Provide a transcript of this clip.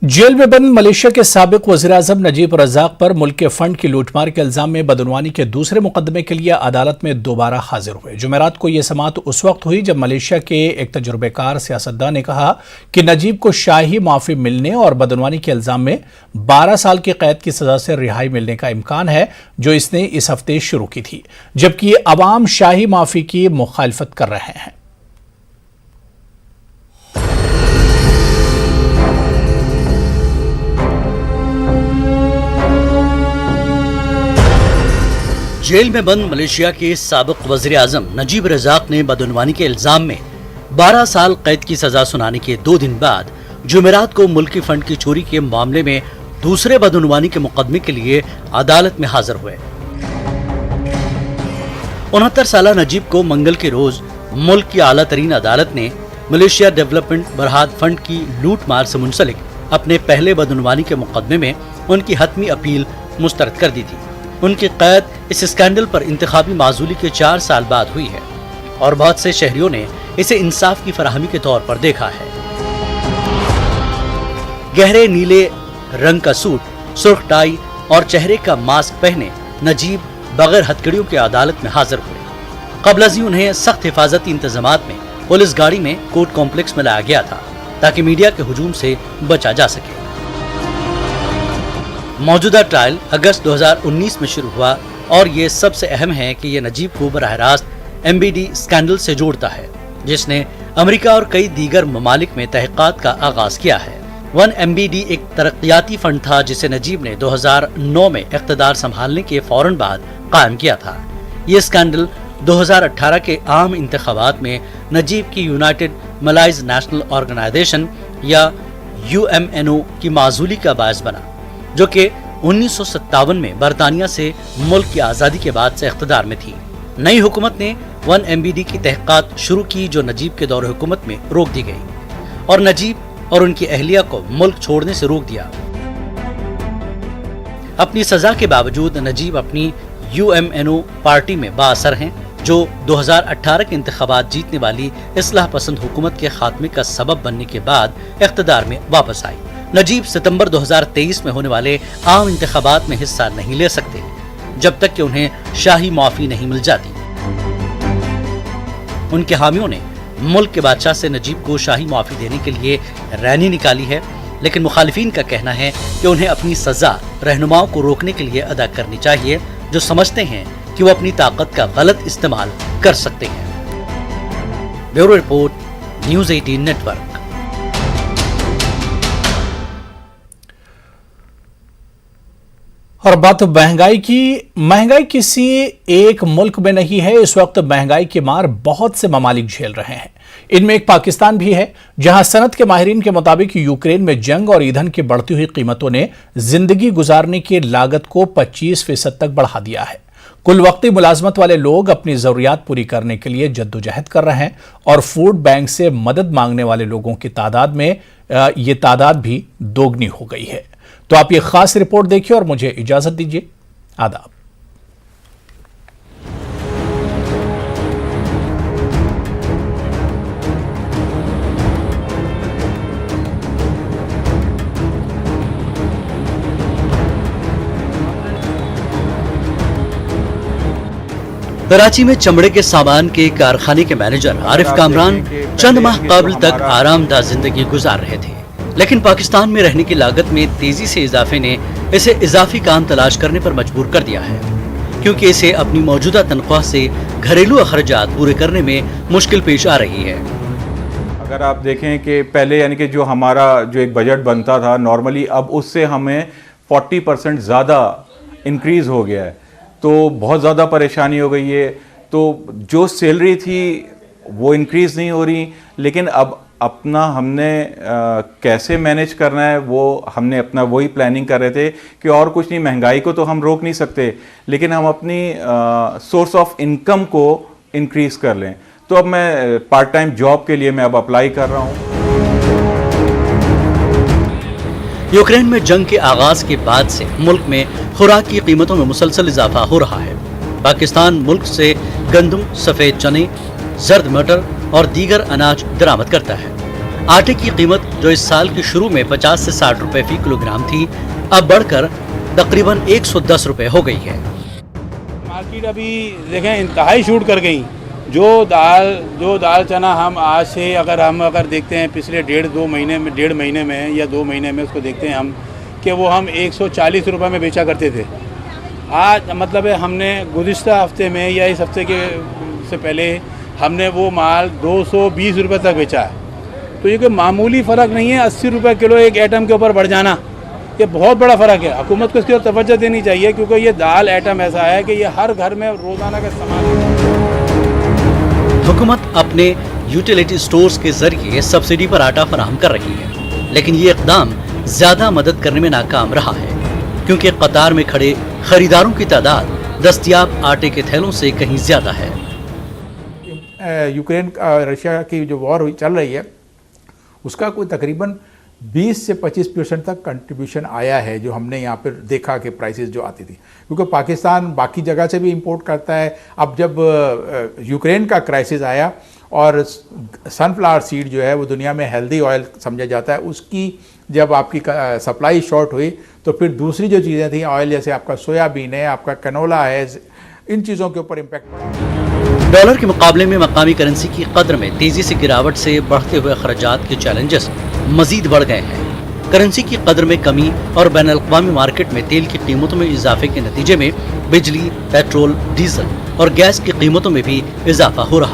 Jail में बंद Malaysia के साबिक वज़ीर-ए-आज़म नजीब रज़ाक पर मुल्क के फंड की लूटमार के इल्जाम में बदعنوانی के दूसरे मुकदमे के लिए अदालत में दोबारा हाजिर हुए। जुमेरात को यह समाअत उस वक्त हुई जब मलेशिया के एक तजुर्बेकार सियासतदान ने कहा कि नजीब को शाही माफी मिलने और बदعنوانی के इल्जाम में 12 साल की कैद की सजा से रिहाई मिलने का इम्कान है, जो इसने इस हफ्ते शुरू की थी, जबकि अवाम शाही माफी की मुखालफत कर रहे हैं। जेल में बंद मलेशिया के साबिक वज़ीर-ए-आज़म नजीब रज़ाक ने बदعنوانی के इल्जाम में 12 साल कैद की सजा सुनाने के 2 दिन बाद जुमेरात को मुल्की फंड की चोरी के मामले में दूसरे बदعنوانی के मुकदमे के लिए अदालत में हाजिर हुए। 69 साला नजीब को मंगल के रोज मुल्क की आला तरीन अदालत ने मलेशिया डेवलपमेंट बरहाद फंड की लूट मार से मुंसलिक अपने पहले बदعنوانی के मुकदमे में उनकी हतमी अपील मुस्तरद कर दी थी। उनकी कैद इस स्कैंडल पर इंतखाबी माजूली के 4 साल बाद हुई है और बहुत से शहरियों ने इसे इंसाफ की फराहमी के तौर पर देखा है। गहरे नीले रंग का सूट, सुर्ख टाई और चेहरे का मास्क पहने नजीब बगैर हथकड़ियों के अदालत में हाजिर हुए। कबल उन्हें सख्त हिफाजती इंतजामात में पुलिस गाड़ी में कोर्ट कॉम्प्लेक्स में लाया गया था ताकि मीडिया के हुजूम से बचा जा सके। मौजूदा ट्रायल अगस्त 2019 में शुरू हुआ और ये सबसे अहम है कि ये नजीब को बराह रास्त MBD स्कैंडल से जोड़ता है, जिसने अमेरिका और कई दीगर ममालिक में तहकीकात का आगाज किया है। 1MBD एक तरक्याती फंड था जिसे नजीब ने 2009 में इख्तिदार संभालने के फौरन बाद कायम किया था। ये स्कैंडल 2018 के आम इंतखाबात में नजीब की यूनाइटेड मलाइज नेशनल ऑर्गेनाइजेशन या UMNO की माजूली का बायस बना, जो कि 1957 में बरतानिया से मुल्क की आज़ादी के बाद से इख्तिदार में थी। नई हुकूमत ने 1MBD की तहकीकात शुरू की, जो नजीब के दौर हुकूमत में रोक दी गई और नजीब और उनकी अहलिया को मुल्क छोड़ने से रोक दिया। अपनी सजा के बावजूद नजीब अपनी UMNO पार्टी में बाअसर हैं, जो 2018 के इंतखाबात जीतने वाली इस्लाह पसंद हुकूमत के खात्मे का सबब बनने के बाद इख्तिदार में वापस आई। नजीब सितंबर 2023 में होने वाले आम इंतखाबात में हिस्सा नहीं ले सकते जब तक कि उन्हें शाही माफी नहीं मिल जाती। उनके हामियों ने मुल्क के बादशाह से नजीब को शाही माफी देने के लिए रैली निकाली है, लेकिन मुखालिफिन का कहना है कि उन्हें अपनी सजा रहनुमाओं को रोकने के लिए अदा करनी चाहिए, जो समझते हैं कि वो अपनी ताकत का गलत इस्तेमाल कर सकते हैं। Bureau report, news 18 network. और बात महंगाई किसी एक मुल्क में नहीं है। इस वक्त महंगाई की मार बहुत से ममालिक झेल रहे हैं। इनमें एक पाकिस्तान भी है, जहां सनत के माहिरीन के मुताबिक यूक्रेन में जंग और ईंधन की बढ़ती हुई कीमतों ने जिंदगी गुजारने की लागत को 25% तक बढ़ा दिया है। कुल वक्ती मुलाजमत वाले लोग अपनी जरूरियात पूरी करने के लिए जद्दोजहद कर रहे हैं और फूड बैंक से मदद मांगने वाले लोगों की तादाद में ये तादाद भी दोगुनी हो गई है। तो आप ये खास रिपोर्ट देखिए और मुझे इजाजत दीजिए। आदाब। कराची में चमड़े के सामान के कारखाने के मैनेजर आरिफ कामरान चंद माह कबल तक आरामदाह जिंदगी गुजार रहे थे, लेकिन पाकिस्तान में रहने की लागत में तेजी से इजाफे ने इसे इजाफी काम तलाश करने पर मजबूर कर दिया है, क्योंकि इसे अपनी मौजूदा तनख्वाह से घरेलू अखराजात पूरे करने में मुश्किल पेश आ रही है। अगर आप देखें कि पहले यानी कि जो हमारा जो एक बजट बनता था नॉर्मली, अब उससे हमें 40% ज़्यादा इंक्रीज़ हो गया है, तो बहुत ज़्यादा परेशानी हो गई है। तो जो सैलरी थी वो इंक्रीज़ नहीं हो रही, लेकिन अब अपना हमने कैसे मैनेज करना है वो हमने अपना वही प्लानिंग कर रहे थे कि और कुछ नहीं, महंगाई को तो हम रोक नहीं सकते, लेकिन हम अपनी सोर्स ऑफ इनकम को इंक्रीज़ कर लें। तो अब मैं पार्ट टाइम जॉब के लिए मैं अब अप्लाई कर रहा हूँ। यूक्रेन में जंग के आगाज के बाद से मुल्क में खुराक की कीमतों में मुसलसल इजाफा हो रहा है। पाकिस्तान मुल्क से गंदम, सफ़ेद चने, जर्द मटर और दीगर अनाज दरामद करता है। आटे की कीमत जो इस साल के शुरू में 50 से 60 रुपए फी किलोग्राम थी, अब बढ़कर तकरीबन 110 रुपए हो गई है। मार्केट अभी देखें इंतहाई शूट कर गई। जो दाल चना हम आज से अगर देखते हैं पिछले डेढ़ महीने में या 2 महीने में उसको देखते हैं हम कि वो हम 140 रुपये में बेचा करते थे। आज मतलब है हमने गुज़िश्ता हफ्ते में या इस हफ्ते के से पहले हमने वो माल 220 रुपये तक बेचा है। तो ये कोई मामूली फ़र्क नहीं है। 80 रुपये किलो एक आइटम के ऊपर बढ़ जाना, ये बहुत बड़ा फ़र्क है। हुकूमत को इसकी ओर तवज्जो देनी चाहिए, क्योंकि ये दाल आइटम ऐसा है कि ये हर घर में रोज़ाना का इस्तेमाल है। हुकूमत अपने यूटिलिटी स्टोर्स के जरिए सब्सिडी पर आटा फराहम कर रही है, लेकिन ये इकदाम ज्यादा मदद करने में नाकाम रहा है, क्योंकि कतार में खड़े खरीदारों की तादाद दस्तयाब आटे के थैलों से कहीं ज्यादा है। यूक्रेन रशिया की जो वॉर चल रही है, उसका कोई तकरीबन 20 से 25% तक कंट्रीब्यूशन आया है, जो हमने यहाँ पर देखा कि प्राइसेस जो आती थी, क्योंकि पाकिस्तान बाकी जगह से भी इंपोर्ट करता है। अब जब यूक्रेन का क्राइसिस आया और सनफ्लावर सीड जो है वो दुनिया में हेल्दी ऑयल समझा जाता है, उसकी जब आपकी सप्लाई शॉर्ट हुई तो फिर दूसरी जो चीज़ें थी ऑयल, जैसे आपका सोयाबीन है, आपका कैनोला है, इन चीज़ों के ऊपर इम्पैक्ट पड़ा। डॉलर के मुकाबले में मकामी करेंसी की कद्र में तेजी से गिरावट से बढ़ते हुए खर्चात के चैलेंजेस मजीद बढ़ गए हैं। करेंसी की कद्र में कमी और बैन अल-अक़वामी मार्केट में तेल की कीमतों में इजाफे के नतीजे में बिजली, पेट्रोल, डीजल और गैस की कीमतों में भी इजाफा हो रहा है।